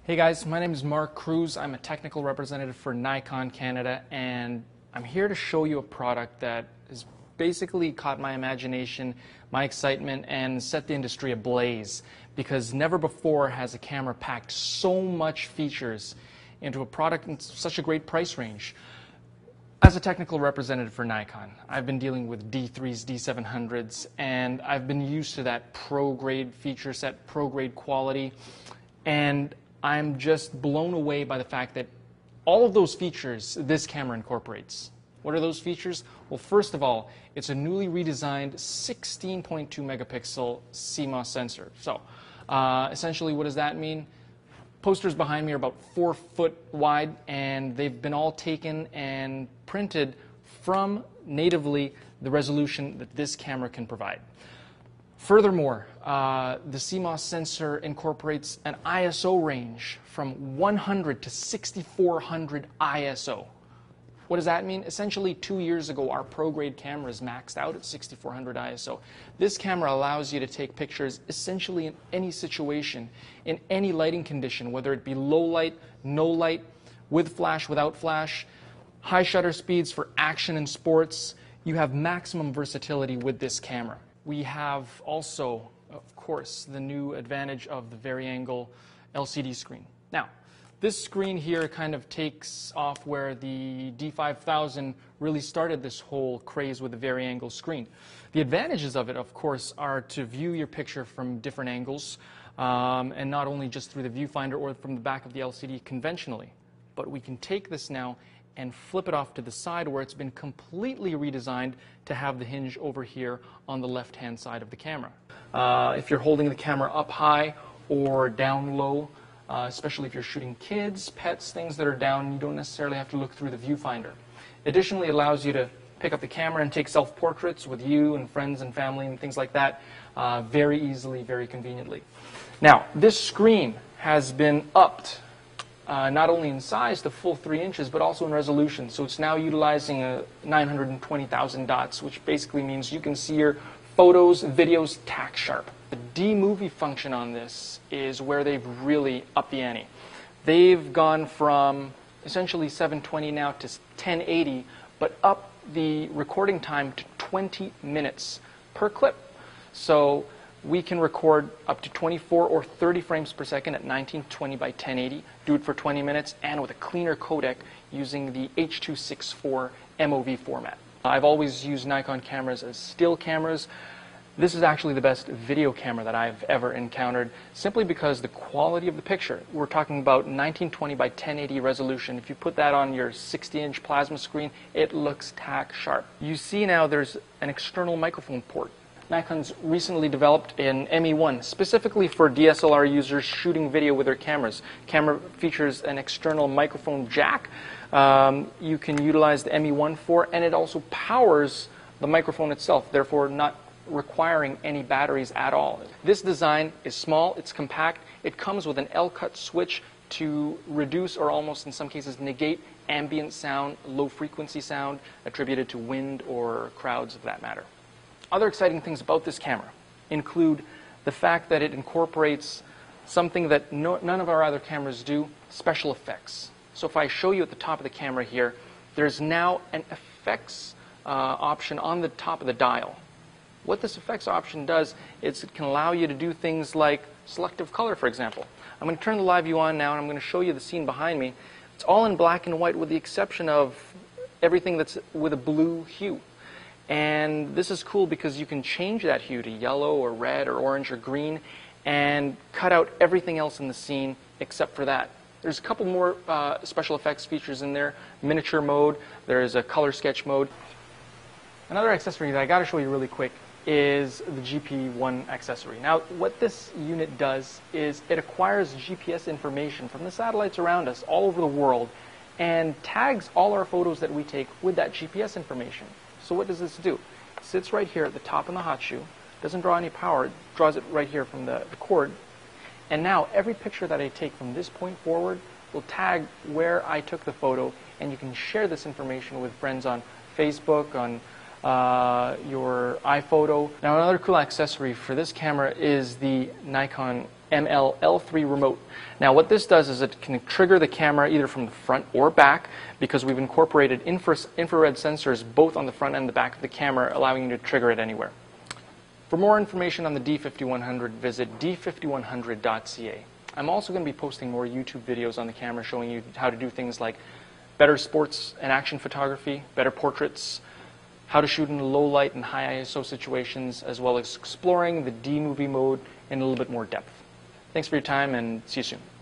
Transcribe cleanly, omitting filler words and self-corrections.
Hey guys, my name is Mark Cruz. I'm a technical representative for Nikon Canada, and I'm here to show you a product that has basically caught my imagination, my excitement, and set the industry ablaze, because never before has a camera packed so much features into a product in such a great price range. As a technical representative for Nikon, I've been dealing with D3s, D700s, and I've been used to that pro-grade feature set, pro-grade quality, and I'm just blown away by the fact that all of those features this camera incorporates. What are those features? Well, first of all, it's a newly redesigned 16.2 megapixel CMOS sensor. So, essentially, what does that mean? Posters behind me are about 4 foot wide, and they've been all taken and printed from natively the resolution that this camera can provide. Furthermore, the CMOS sensor incorporates an ISO range from 100 to 6400 ISO. What does that mean? Essentially, 2 years ago, our pro-grade cameras maxed out at 6400 ISO. This camera allows you to take pictures essentially in any situation, in any lighting condition, whether it be low light, no light, with flash, without flash, high shutter speeds for action and sports. You have maximum versatility with this camera. We have also, of course, the new advantage of the Vari-angle LCD screen. Now, this screen here kind of takes off where the D5000 really started this whole craze with the Vari-angle screen. The advantages of it, of course, are to view your picture from different angles, and not only just through the viewfinder or from the back of the LCD conventionally, but we can take this now and flip it off to the side where it's been completely redesigned to have the hinge over here on the left-hand side of the camera. If you're holding the camera up high or down low, especially if you're shooting kids, pets, things that are down, you don't necessarily have to look through the viewfinder. Additionally, it allows you to pick up the camera and take self-portraits with you and friends and family and things like that very easily, very conveniently. Now, this screen has been upped not only in size to full 3 inches, but also in resolution. So it's now utilizing 920,000 dots, which basically means you can see your photos, videos tack sharp. The D-movie function on this is where they've really upped the ante. They've gone from essentially 720 now to 1080, but up the recording time to 20 minutes per clip. So we can record up to 24 or 30 frames per second at 1920 by 1080, do it for 20 minutes, and with a cleaner codec using the H.264 MOV format. I've always used Nikon cameras as still cameras. This is actually the best video camera that I've ever encountered, simply because the quality of the picture, we're talking about 1920 by 1080 resolution. If you put that on your 60-inch plasma screen, it looks tack sharp. You see now there's an external microphone port. Nikon's recently developed an ME1 specifically for DSLR users shooting video with their cameras. Camera features an external microphone jack you can utilize the ME1 for, and it also powers the microphone itself, therefore not requiring any batteries at all. This design is small, it's compact, it comes with an L-cut switch to reduce or almost in some cases negate ambient sound, low frequency sound attributed to wind or crowds of that matter. Other exciting things about this camera include the fact that it incorporates something that none of our other cameras do, special effects. So if I show you at the top of the camera here, there's now an effects option on the top of the dial. What this effects option does is it can allow you to do things like selective color, for example. I'm going to turn the live view on now, and I'm going to show you the scene behind me. It's all in black and white with the exception of everything that's with a blue hue. And this is cool because you can change that hue to yellow or red or orange or green and cut out everything else in the scene except for that. There's a couple more special effects features in there. Miniature mode, there's a color sketch mode. Another accessory that I got to show you really quick is the GP1 accessory. Now, what this unit does is it acquires GPS information from the satellites around us all over the world and tags all our photos that we take with that GPS information. So what does this do? It sits right here at the top in the hot shoe, doesn't draw any power, it draws it right here from the cord, and now every picture that I take from this point forward will tag where I took the photo, and you can share this information with friends on Facebook, on your iPhoto. Now another cool accessory for this camera is the Nikon ML-L3 remote. Now what this does is it can trigger the camera either from the front or back, because we've incorporated infrared sensors both on the front and the back of the camera, allowing you to trigger it anywhere. For more information on the D5100, visit d5100.ca. I'm also going to be posting more YouTube videos on the camera showing you how to do things like better sports and action photography, better portraits, how to shoot in low light and high ISO situations, as well as exploring the D-movie mode in a little bit more depth. Thanks for your time, and see you soon.